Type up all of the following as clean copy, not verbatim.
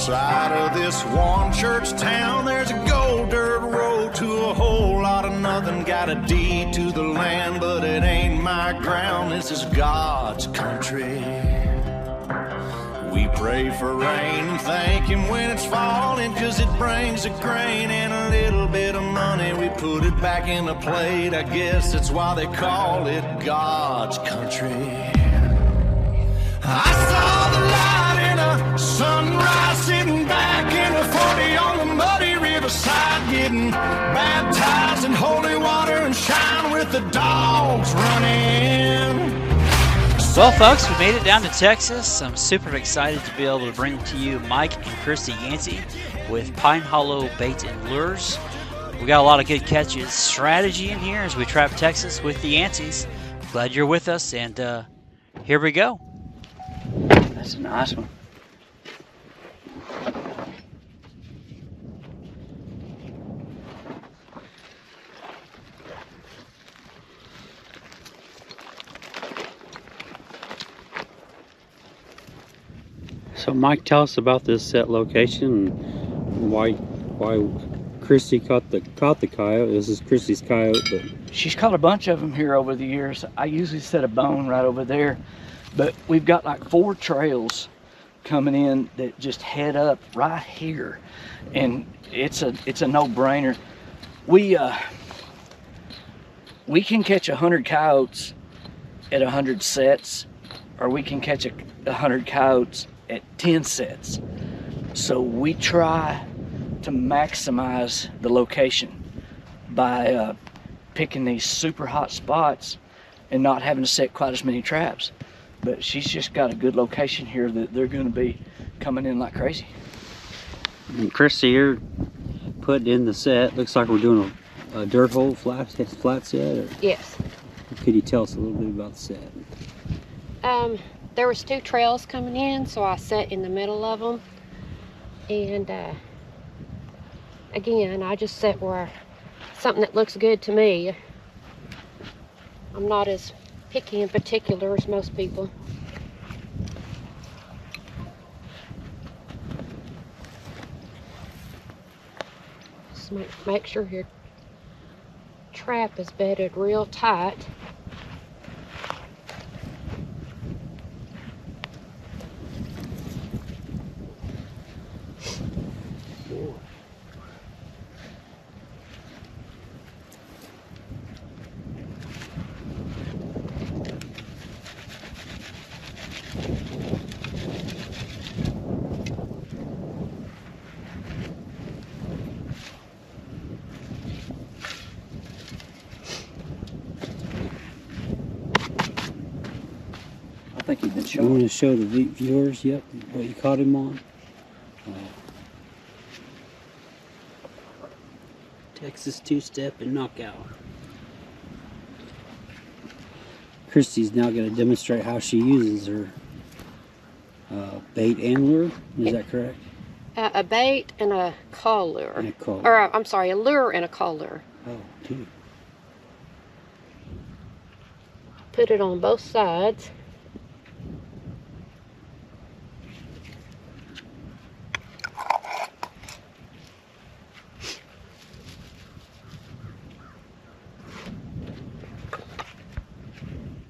side of this one church town, there's a gold dirt road to a whole lot of nothing. Got a deed to the land, but it ain't my ground. This is God's country. We pray for rain and thank him when it's falling, 'cause it brings a grain and a little bit of money. We put it back in the plate, I guess that's why they call it God's country. I saw the light in a sunrise, sitting back in a 40 on the muddy riverside, getting baptized in holy water and shine with the dogs running. Well, folks, we made it down to Texas. I'm super excited to be able to bring to you Mike and Kristi Yancey with Pine Hollow Bait and Lures. We got a lot of good catches strategy in here as we trap Texas with the Yanceys. Glad you're with us, and here we go. That's a nice one. So Mike, tell us about this set location and why Kristi caught the coyote. This is Kristi's coyote, but she's caught a bunch of them here over the years. I usually set a bone right over there, but we've got like 4 trails coming in that just head up right here, and it's a no-brainer. We can catch 100 coyotes at 100 sets, or we can catch 100 coyotes at 10 sets. So we try to maximize the location by picking these super hot spots and not having to set quite as many traps. But she's just got a good location here that they're going to be coming in like crazy. And Kristi, you're putting in the set. Looks like we're doing a dirt hole flat set. Or yes. Could you tell us a little bit about the set? There was 2 trails coming in, so I sat in the middle of them. And again, I just set where something that looks good to me. I'm not as picky and particular as most people. Just make sure your trap is bedded real tight. I think he's been You showing. want to show the viewers yet what you caught him on? Texas 2-step and knockout. Kristi's now going to demonstrate how she uses her bait and lure. Is that correct? A bait and a call lure. And a call. Or, I'm sorry, a lure and a call lure. Oh, 2. Put it on both sides.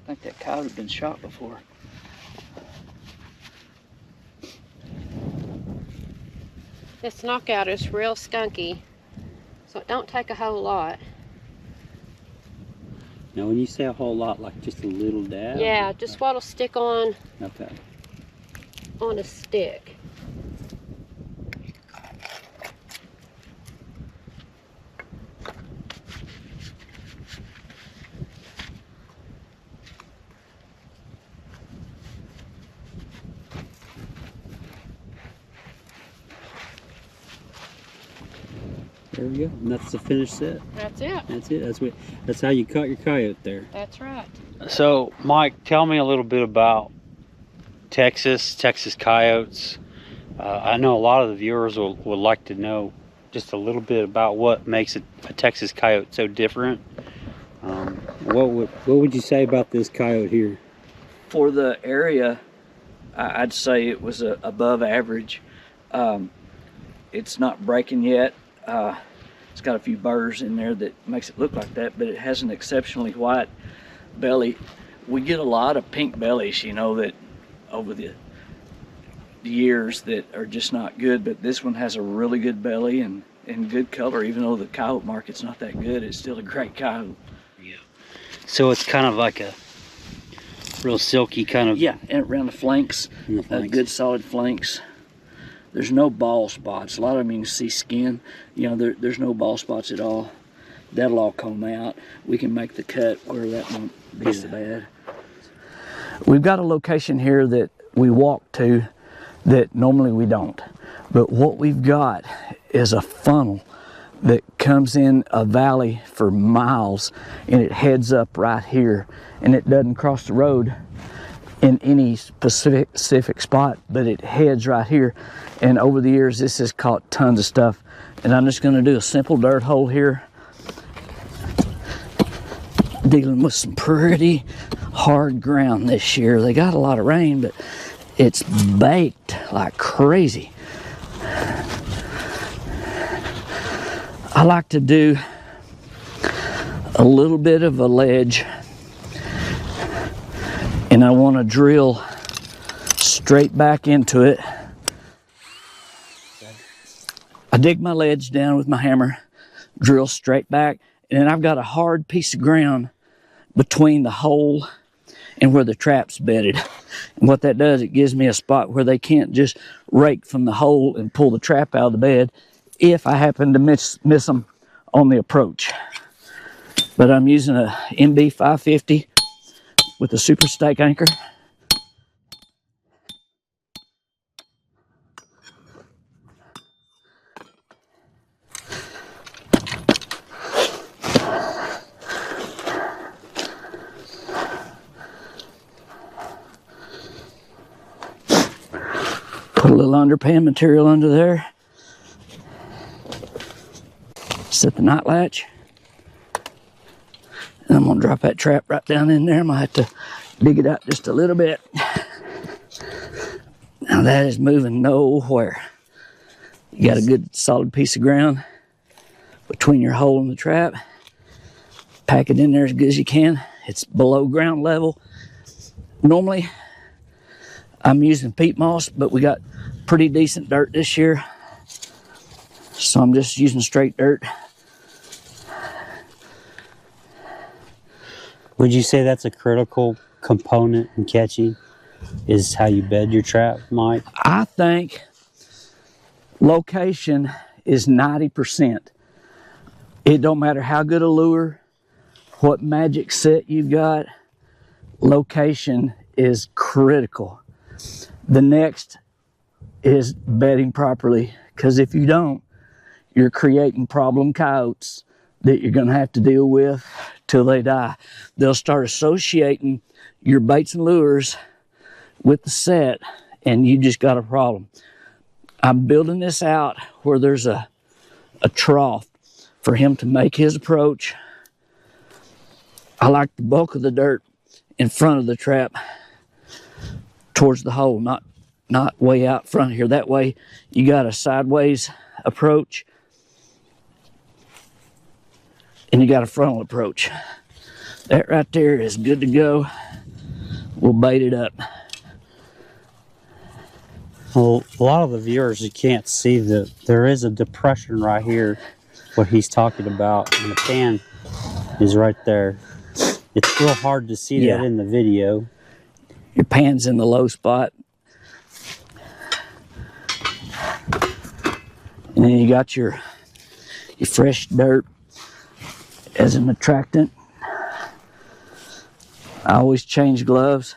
I think that coyote had been shot before. This knockout is real skunky, so it don't take a whole lot. Now, when you say a whole lot, like just a little dab? Yeah, just what'll stick on Okay. on a stick. There we go. And that's the finished set. That's it. That's it. That's how you caught your coyote there. That's right. So, Mike, tell me a little bit about Texas coyotes. I know a lot of the viewers would like to know just a little bit about what makes a Texas coyote so different. What would you say about this coyote here? For the area, I'd say it was above average. It's not breaking yet. It's got a few burrs in there that makes it look like that, but it has an exceptionally white belly. We get a lot of pink bellies, you know, that over the years that are just not good, but this one has a really good belly and good color. Even though the coyote market's not that good, it's still a great coyote. Yeah. So it's kind of like a real silky kind of... Yeah, and around the flanks, good solid flanks. There's no ball spots. A lot of them you can see skin. You know, there's no ball spots at all. That'll all come out. We can make the cut where that won't be so bad. We've got a location here that we walk to that normally we don't. But what we've got is a funnel that comes in a valley for miles, and it heads up right here, and it doesn't cross the road in any specific spot, but it heads right here. And over the years, this has caught tons of stuff. And I'm just gonna do a simple dirt hole here, dealing with some pretty hard ground this year. They got a lot of rain, but it's baked like crazy. I like to do a little bit of a ledge, and I want to drill straight back into it. I dig my ledge down with my hammer, drill straight back, and then I've got a hard piece of ground between the hole and where the trap's bedded. And what that does, it gives me a spot where they can't just rake from the hole and pull the trap out of the bed if I happen to miss them on the approach. But I'm using a MB 550 with a super stake anchor. Put a little underpan material under there. Set the knot latch. And I'm gonna drop that trap right down in there. I'm gonna have to dig it out just a little bit. Now that is moving nowhere. You got a good solid piece of ground between your hole and the trap. Pack it in there as good as you can. It's below ground level. Normally, I'm using peat moss, but we got pretty decent dirt this year. So I'm just using straight dirt. Would you say that's a critical component in catching, is how you bed your trap, Mike? I think location is 90%. It don't matter how good a lure, what magic set you've got, location is critical. The next is bedding properly, because if you don't, you're creating problem coyotes that you're going to have to deal with till they die. They'll start associating your baits and lures with the set, and you just got a problem. I'm building this out where there's a trough for him to make his approach. I like the bulk of the dirt in front of the trap towards the hole, not way out front here. That way you got a sideways approach and you got a frontal approach. That right there is good to go. We'll bait it up. Well, a lot of the viewers, you can't see that there is a depression right here, what he's talking about, and the pan is right there. It's real hard to see that in the video. Your pan's in the low spot. And then you got your fresh dirt as an attractant. I always change gloves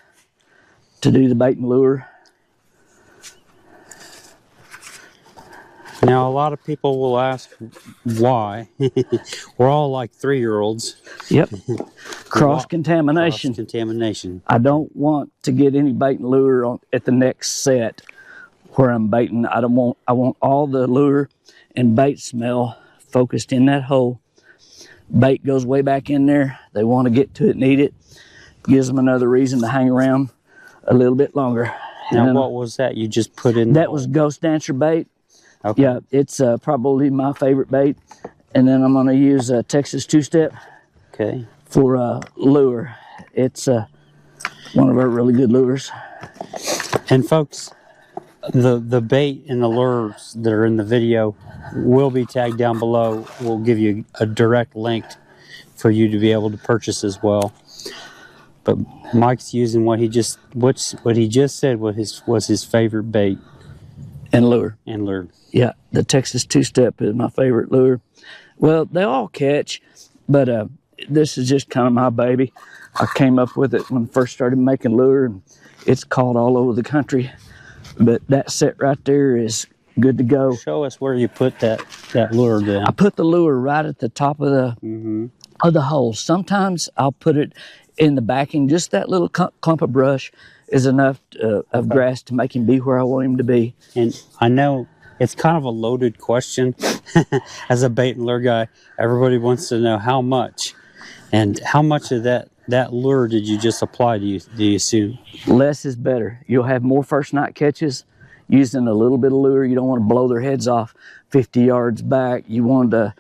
to do the bait and lure. Now, a lot of people will ask why. We're all like 3-year-olds. Yep. Cross-contamination. Cross-contamination. I don't want to get any bait and lure at the next set where I'm baiting. I want all the lure and bait smell focused in that hole. Bait goes way back in there. They want to get to it and eat it. Gives them another reason to hang around a little bit longer. Now, what was that you just put in? That was Ghost Dancer bait. Okay. Yeah, it's probably my favorite bait. And then I'm going to use Texas two-step for lure. It's one of our really good lures. And folks, the bait and the lures that are in the video will be tagged down below. We'll give you a direct link for you to be able to purchase as well. But Mike's using what he just said was his favorite bait and lure. Yeah, the Texas two-step is my favorite lure. Well, they all catch, but this is just kind of my baby. I came up with it when I first started making lure, and it's caught all over the country. But that set right there is good to go. Show us where you put that lure down. I put the lure right at the top of the hole. Sometimes I'll put it in the backing. Just that little clump of brush is enough of grass to make him be where I want him to be. And I know it's kind of a loaded question. As a bait and lure guy, everybody wants to know how much. And how much of that lure did you just apply, do you assume? Less is better. You'll have more first night catches using a little bit of lure. You don't want to blow their heads off 50 yards back. You want to,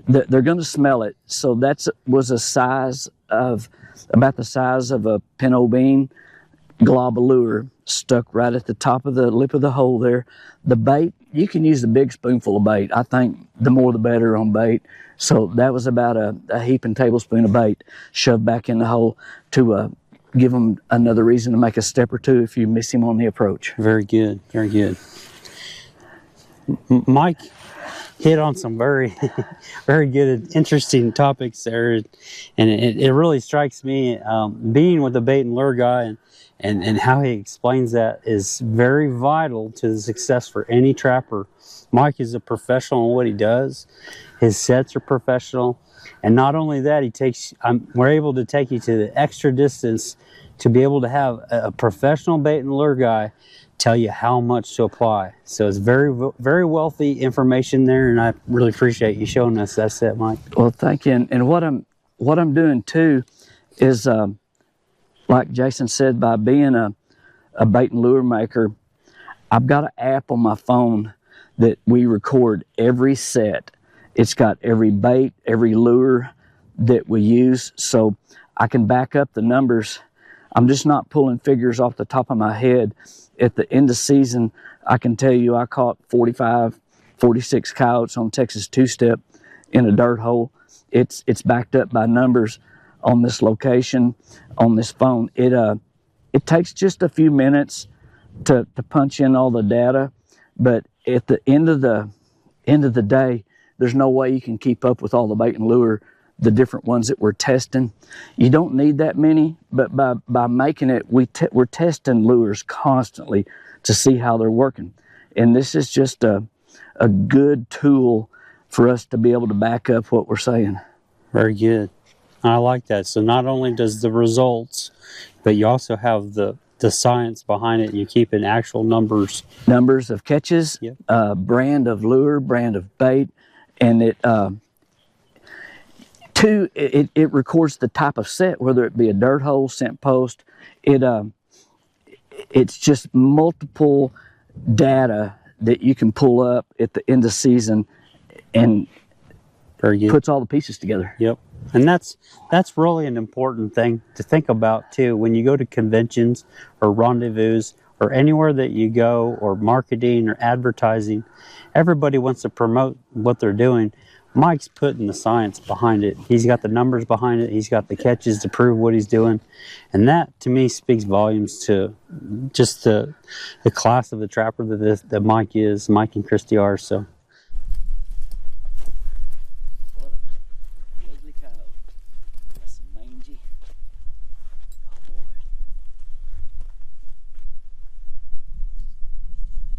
they're going to smell it. So that was a size of, about the size of a pinto bean glob of lure stuck right at the top of the lip of the hole there. The bait, you can use a big spoonful of bait. I think the more the better on bait. So that was about a heaping tablespoon of bait shoved back in the hole to give them another reason to make a step or two if you miss him on the approach. Very good, very good. Mike hit on some very, very good, interesting topics there, and it really strikes me, being with a bait and lure guy, and how he explains that is very vital to the success for any trapper. Mike is a professional in what he does. His sets are professional, and not only that, we're able to take you to the extra distance to be able to have a professional bait and lure guy tell you how much to apply. So it's very, very wealthy information there, and I really appreciate you showing us that set, Mike. Well, thank you. And what I'm doing too is, like Jason said, by being a bait and lure maker, I've got an app on my phone that we record every set. It's got every bait, every lure that we use, so I can back up the numbers. I'm just not pulling figures off the top of my head. At the end of season, I can tell you I caught 45, 46 coyotes on Texas two-step in a dirt hole. It's backed up by numbers on this location, on this phone. It takes just a few minutes to punch in all the data, but at the end of the day, there's no way you can keep up with all the bait and lure, the different ones that we're testing. You don't need that many, but by making it, we're testing lures constantly to see how they're working. And this is just a good tool for us to be able to back up what we're saying. Very good. I like that. So not only does the results, but you also have the science behind it. You keep in actual numbers of catches, yep. Brand of lure, brand of bait, and it records the type of set, whether it be a dirt hole, scent post. It's just multiple data that you can pull up at the end of season, and puts all the pieces together. Yep. And that's really an important thing to think about too. When you go to conventions or rendezvous or anywhere that you go, or marketing or advertising, everybody wants to promote what they're doing. Mike's putting the science behind it. He's got the numbers behind it. He's got the catches to prove what he's doing. And that, to me, speaks volumes to just the class of the trapper that Mike is, Mike and Kristi are. So.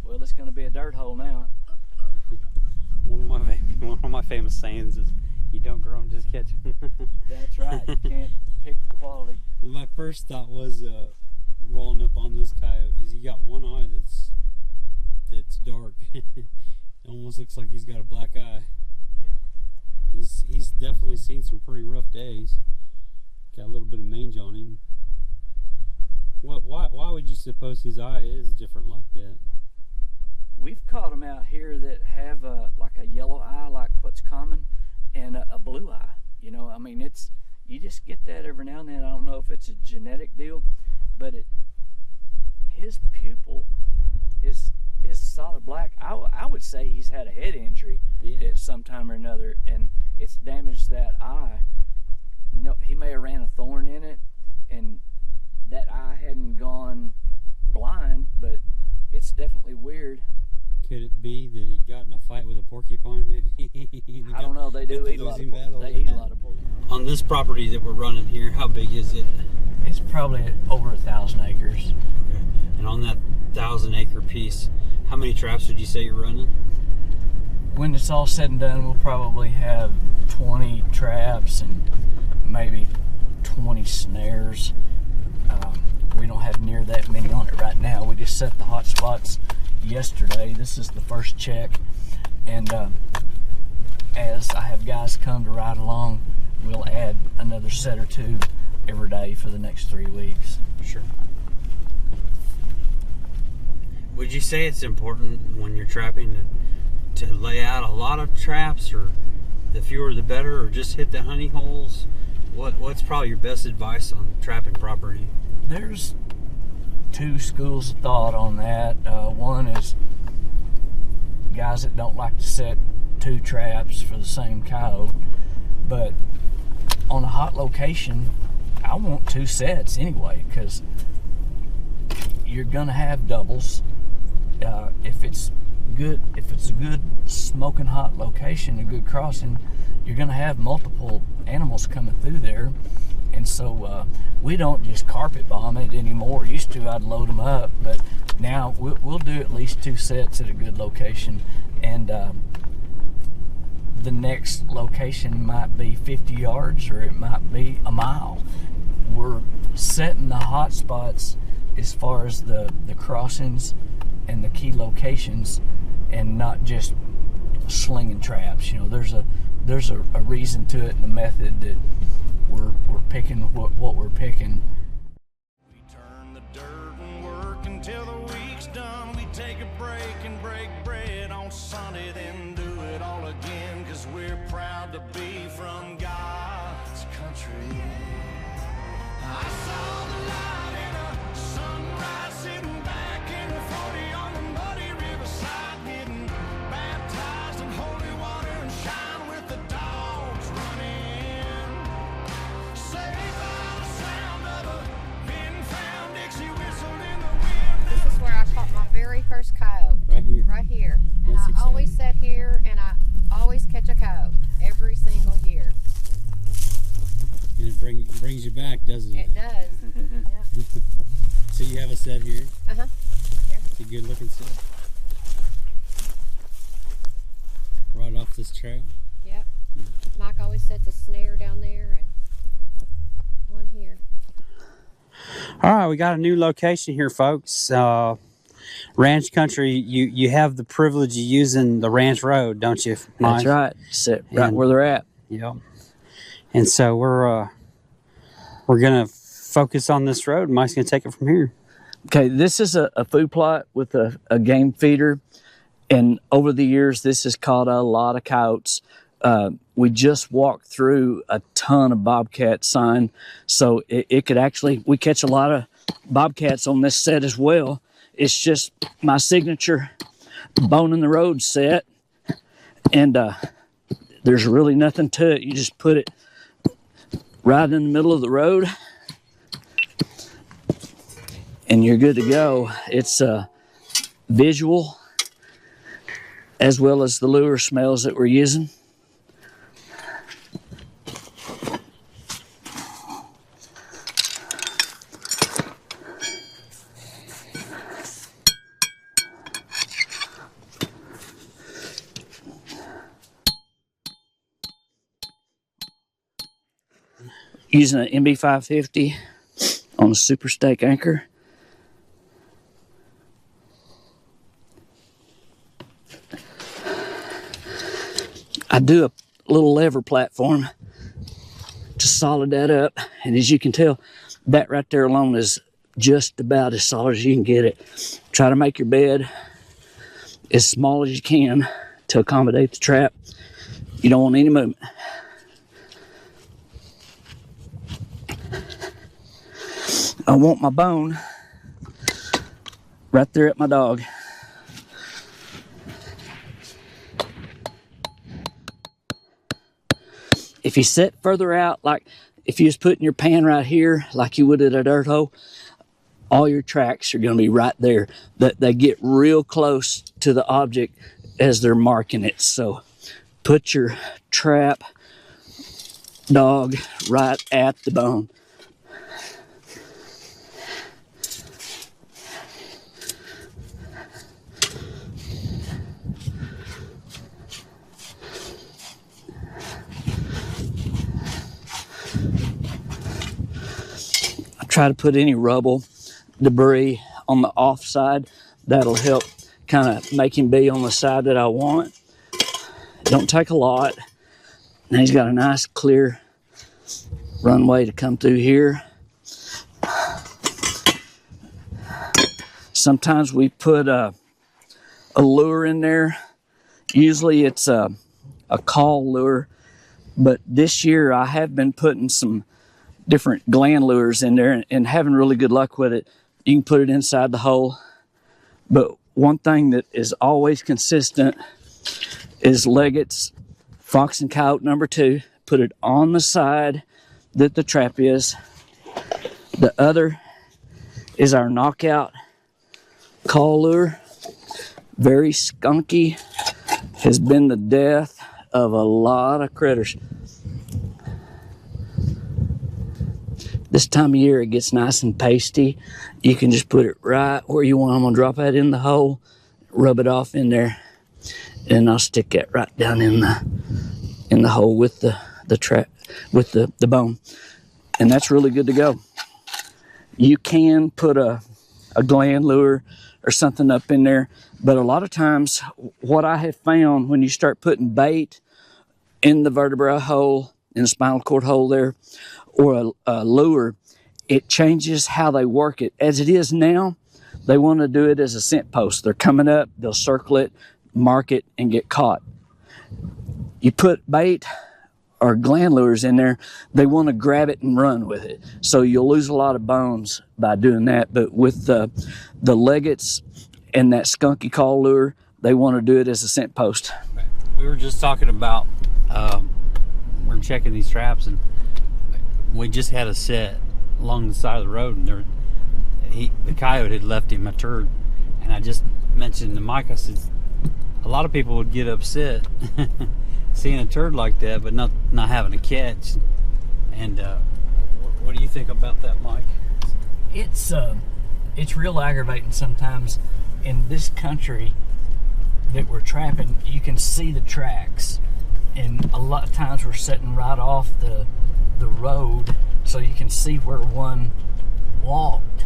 Well, it's going to be a dirt hole now. One of my famous sayings is, "You don't grow them, just catch them." That's right. You can't pick the quality. My first thought was rolling up on this coyote is he got one eye that's dark. It almost looks like he's got a black eye. He's definitely seen some pretty rough days. Got a little bit of mange on him. Why would you suppose his eye is different like that? We've caught them out here that have like a yellow eye, like what's common, and a blue eye. You know, I mean, you just get that every now and then. I don't know if it's a genetic deal, but his pupil is solid black. I would say he's had a head injury at some time or another, and it's damaged that eye. No, he may have ran a thorn in it, and that eye hadn't gone blind, but it's definitely weird. Could it be that he got in a fight with a porcupine, maybe? I don't know. They do eat a lot of porcupine. On this property that we're running here, how big is it? It's probably over 1,000 acres. Okay. And on that 1,000-acre piece, how many traps would you say you're running? When it's all said and done, we'll probably have 20 traps and maybe 20 snares. We don't have near that many on it right now. We just set the hot spots yesterday. This is the first check, and as I have guys come to ride along, we'll add another set or two every day for the next 3 weeks. Sure. Would you say it's important when you're trapping to lay out a lot of traps, or the fewer the better, or just hit the honey holes? What's probably your best advice on trapping property? There's two schools of thought on that. One is guys that don't like to set 2 traps for the same coyote, but on a hot location, I want 2 sets anyway, because you're gonna have doubles. If it's a good smoking hot location, a good crossing, you're gonna have multiple animals coming through there. And so we don't just carpet bomb it anymore. Used to, I'd load them up, but now we'll do at least 2 sets at a good location, and the next location might be 50 yards or it might be a mile. We're setting the hot spots as far as the crossings and the key locations, and not just slinging traps. You know, there's a reason to it and a method that we're picking what we're picking. We turn the dirt and work until the week's done. We take a break and break bread on Sunday, then do it all again, 'cause we're proud to be from God's country. I saw the light in a sunrise, sitting back in the 40 on the muddy riverside, getting baptized in holy water and shine with the dogs running. Saved by the sound of a pin-found Dixie whistle in the wind. This is where I caught my very first coyote. Right here. Right here. And That's I exciting. always sit here and I always catch a coyote every single year. And it brings you back, doesn't it? It does. Yeah. So you have a set here. Uh-huh. Here. It's a good looking set. Right off this trail. Yep. Mike always sets a snare down there and one here. All right, we got a new location here, folks. Ranch country. You have the privilege of using the ranch road, don't you, Mike? That's right. Sit right And- where they're at. Yep. And so we're gonna focus on this road. Mike's gonna take it from here. Okay, this is a food plot with a game feeder, and over the years this has caught a lot of coyotes. We just walked through a ton of bobcat sign, so it could actually, we catch a lot of bobcats on this set as well. It's just my signature bone in the road set, and there's really nothing to it. You just put it right in the middle of the road and you're good to go. It's visual as well as the lure smells that we're using. Using an MB550 on a super stake anchor. I do a little lever platform to solid that up, and as you can tell, that right there alone is just about as solid as you can get it. Try to make your bed as small as you can to accommodate the trap. You don't want any movement. I want my bone right there at my dog. If you set further out, like if you was putting your pan right here, like you would at a dirt hole, all your tracks are going to be right there. They get real close to the object as they're marking it. So put your trap dog right at the bone. Try to put any rubble, debris on the off side. That'll help kind of make him be on the side that I want. Don't take a lot. Now he's got a nice clear runway to come through here. Sometimes we put a lure in there. Usually it's a call lure, but this year I have been putting some different gland lures in there and having really good luck with it. You can put it inside the hole, but one thing that is always consistent is Leggett's Fox and Coyote number 2. Put it on the side that the trap is. The other is our Knockout call lure. Very skunky, has been the death of a lot of critters. This time of year, it gets nice and pasty. You can just put it right where you want. I'm gonna drop that in the hole, rub it off in there, and I'll stick that right down in the hole with the trap, with the bone. And that's really good to go. You can put a gland lure or something up in there, but a lot of times what I have found when you start putting bait in the vertebra hole, in the spinal cord hole there, or a lure, it changes how they work it. As it is now, they want to do it as a scent post. They're coming up, they'll circle it, mark it, and get caught. You put bait or gland lures in there, they want to grab it and run with it. So you'll lose a lot of bones by doing that. But with the Leggett's and that skunky call lure, they want to do it as a scent post. We were just talking about, we're checking these traps, and we just had a set along the side of the road, and the coyote had left him a turd. And I just mentioned to Mike, I said, a lot of people would get upset seeing a turd like that, but not having a catch. And what do you think about that, Mike? It's real aggravating sometimes in this country that we're trapping. You can see the tracks, and a lot of times we're sitting right off the road, so you can see where one walked,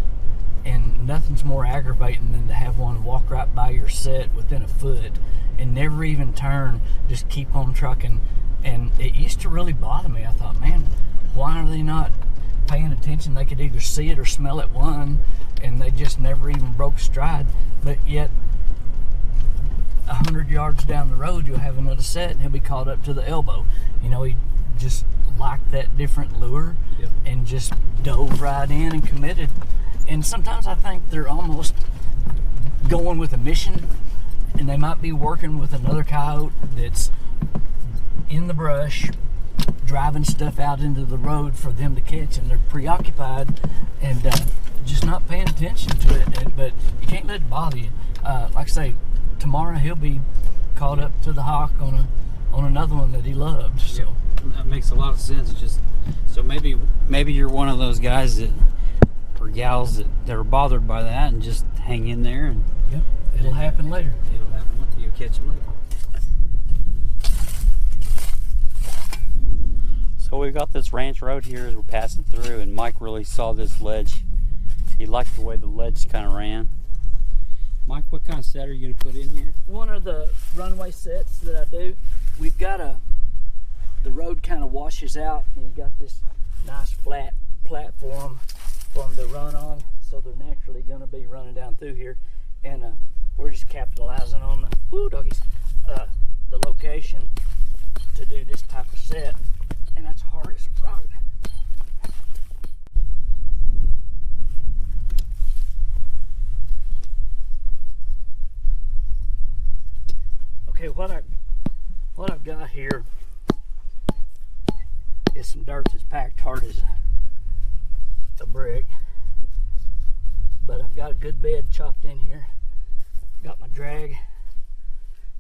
and nothing's more aggravating than to have one walk right by your set within a foot and never even turn, just keep on trucking. And it used to really bother me. I thought, man, why are they not paying attention? They could either see it or smell it, one, and they just never even broke stride. But yet 100 yards down the road, you'll have another set and he'll be caught up to the elbow. You know, he just liked that different lure. Yep. And just dove right in and committed. And sometimes I think they're almost going with a mission, and they might be working with another coyote that's in the brush, driving stuff out into the road for them to catch, and they're preoccupied and just not paying attention to it. But you can't let it bother you. Like I say, tomorrow he'll be caught up to the hawk on another one that he loved. So. Yep. That makes a lot of sense. It's just, so maybe you're one of those guys that, or gals that are bothered by that, and just hang in there, and yep, it'll happen later. It'll happen later. You'll catch them later. So we've got this ranch road here as we're passing through, and Mike really saw this ledge. He liked the way the ledge kind of ran. Mike, what kind of set are you going to put in here? One of the runway sets that I do, we've got the road kind of washes out, and you got this nice flat platform for them to run on. so they're naturally going to be running down through here. And we're just capitalizing on the location to do this type of set, and that's hard as a rock. Okay, what I've got here is some dirt that's packed hard as a brick, but I've got a good bed chopped in here. Got my drag,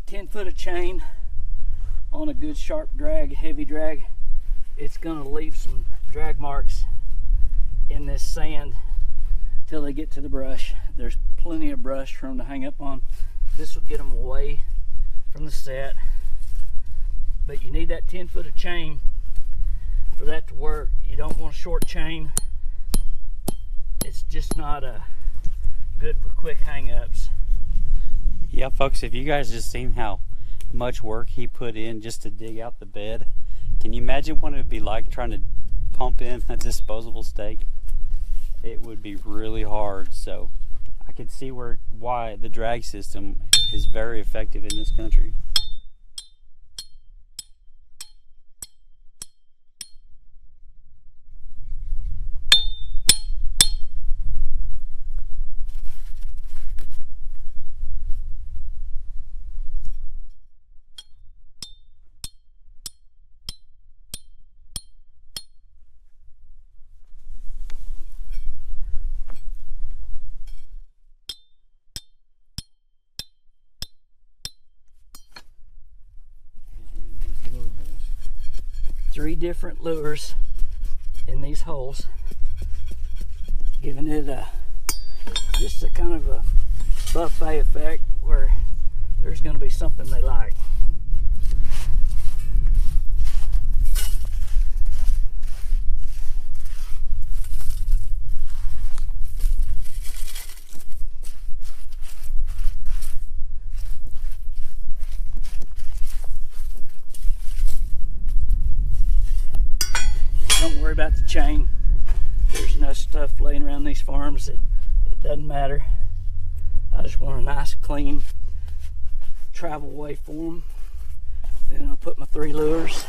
10 foot of chain on a good sharp drag, heavy drag. It's gonna leave some drag marks in this sand till they get to the brush. There's plenty of brush for them to hang up on. This will get them away from the set, but you need that 10 foot of chain for that to work. You don't want a short chain. It's just not good for quick hang-ups. Yeah, folks, if you guys just seen how much work he put in just to dig out the bed, can you imagine what it would be like trying to pump in a disposable stake? It would be really hard. So I can see why the drag system is very effective in this country. Three different lures in these holes, giving it just a kind of a buffet effect where there's going to be something they like. Don't worry about the chain. There's enough stuff laying around these farms that it doesn't matter. I just want a nice clean travel way for them. Then I'll put my 3 lures.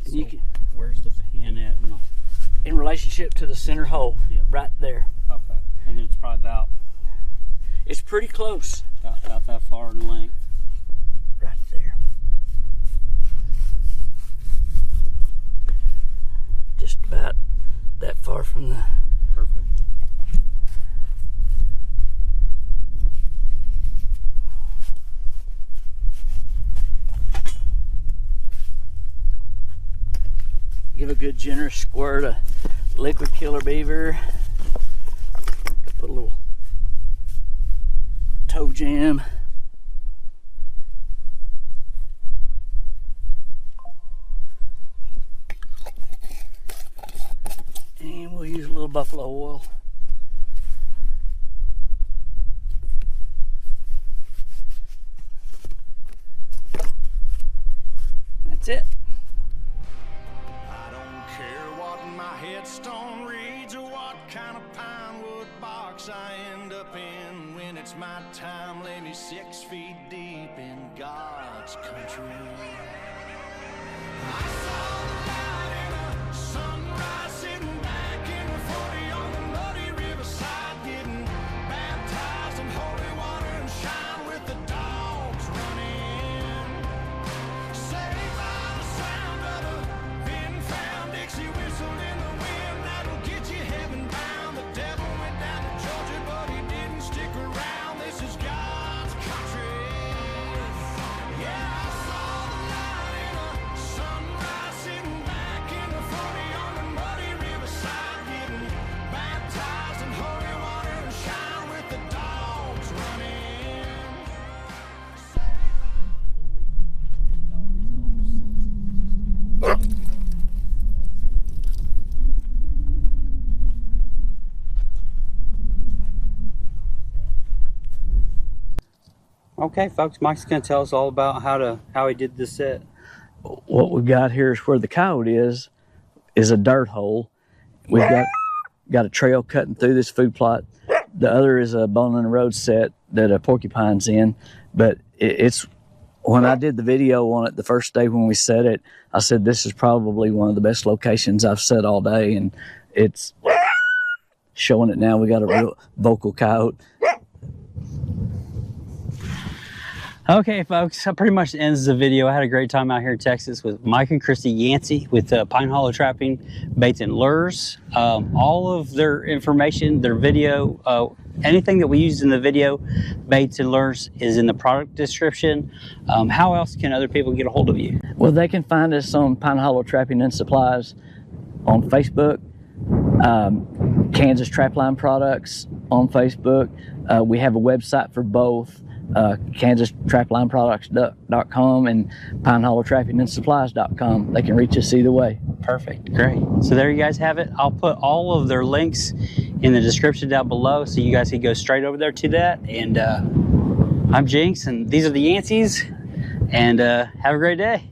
And So you can, where's the pan at? in relationship to the center hole, Yep. right there. Okay, and it's probably It's pretty close. about that far in length. Right there. Just about that far from the... Perfect. Give a good generous squirt of liquid killer beaver. Put a little toe jam. And we'll use a little buffalo oil. That's it. I don't care what my headstone reads or what kind of pine wood box I end up in. When it's my time, lay me 6 feet deep in God's country. I saw the light in a sunrise, sitting back in the 40 on the muddy riverside, getting baptized in holy water and shine with the dogs running. Saved by the sound of a fin-found Dixie whistle in the wind that'll get you heaven bound. The devil went down to Georgia, but he didn't stick around. This is God's country. Yeah, I saw the light in a sunrise, sitting back in the 40 on the muddy riverside, getting baptized in holy water and shine with the dogs running. Okay, folks, Mike's gonna tell us all about how he did this set. What we've got here is where the coyote is a dirt hole. We've got got a trail cutting through this food plot. The other is a Bone in the Road set that a porcupine's in. But it's when I did the video on it the first day when we set it, I said this is probably one of the best locations I've set all day, and it's showing it now. We got a real vocal coyote. Okay, folks, that pretty much ends the video. I had a great time out here in Texas with Mike and Kristi Yancey with Pine Hollow Trapping Baits and Lures. All of their information, their video, anything that we used in the video, baits and lures, is in the product description. How else can other people get a hold of you? Well, they can find us on Pine Hollow Trapping and Supplies on Facebook, Kansas Trapline Products on Facebook. We have a website for both. KansasTraplineProducts.com and PineHollowTrappingAndSupplies.com. They can reach us either way. Perfect, great. So there you guys have it. I'll put all of their links in the description down below so you guys can go straight over there to that. And I'm Jinx, and these are the Yanceys, and have a great day.